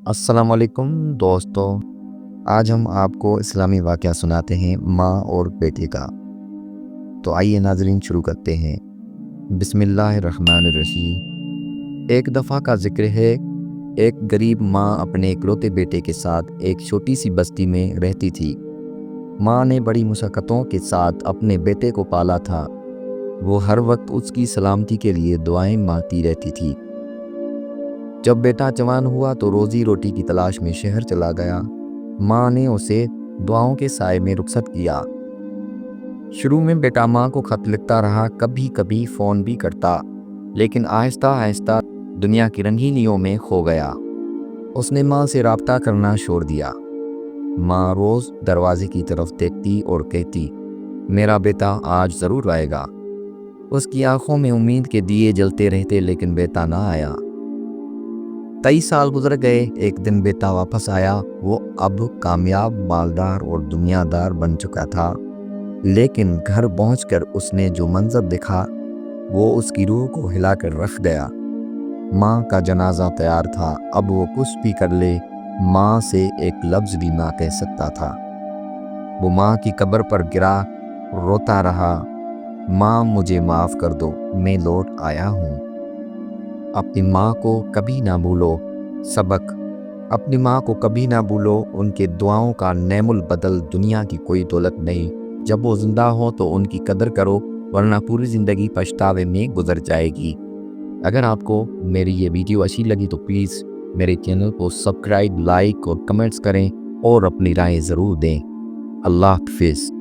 السلام علیکم دوستو، آج ہم آپ کو اسلامی واقعہ سناتے ہیں ماں اور بیٹے کا۔ تو آئیے ناظرین شروع کرتے ہیں۔ بسم اللہ الرحمن الرحیم۔ ایک دفعہ کا ذکر ہے، ایک غریب ماں اپنے اکلوتے بیٹے کے ساتھ ایک چھوٹی سی بستی میں رہتی تھی۔ ماں نے بڑی مشقتوں کے ساتھ اپنے بیٹے کو پالا تھا۔ وہ ہر وقت اس کی سلامتی کے لیے دعائیں مانگتی رہتی تھی۔ جب بیٹا جوان ہوا تو روزی روٹی کی تلاش میں شہر چلا گیا۔ ماں نے اسے دعاؤں کے سائے میں رخصت کیا۔ شروع میں بیٹا ماں کو خط لکھتا رہا، کبھی کبھی فون بھی کرتا، لیکن آہستہ آہستہ دنیا کی رنگینیوں میں کھو گیا۔ اس نے ماں سے رابطہ کرنا چھوڑ دیا۔ ماں روز دروازے کی طرف دیکھتی اور کہتی، میرا بیٹا آج ضرور آئے گا۔ اس کی آنکھوں میں امید کے دیے جلتے رہتے، لیکن بیٹا نہ آیا۔ 23 سال گزر گئے۔ ایک دن بیٹا واپس آیا۔ وہ اب کامیاب، مالدار اور دنیا دار بن چکا تھا، لیکن گھر پہنچ کر اس نے جو منظر دیکھا وہ اس کی روح کو ہلا کر رکھ گیا۔ ماں کا جنازہ تیار تھا، اب وہ کچھ بھی کر لے ماں سے ایک لفظ بھی نہ کہہ سکتا تھا۔ وہ ماں کی قبر پر گرا، روتا رہا، ماں مجھے معاف کر دو، میں لوٹ آیا ہوں۔ اپنی ماں کو کبھی نہ بھولو۔ سبق: اپنی ماں کو کبھی نہ بھولو، ان کے دعاؤں کا نعم البدل دنیا کی کوئی دولت نہیں۔ جب وہ زندہ ہو تو ان کی قدر کرو، ورنہ پوری زندگی پچھتاوے میں گزر جائے گی۔ اگر آپ کو میری یہ ویڈیو اچھی لگی تو پلیز میرے چینل کو سبسکرائب، لائک اور کمنٹس کریں، اور اپنی رائے ضرور دیں۔ اللہ حافظ۔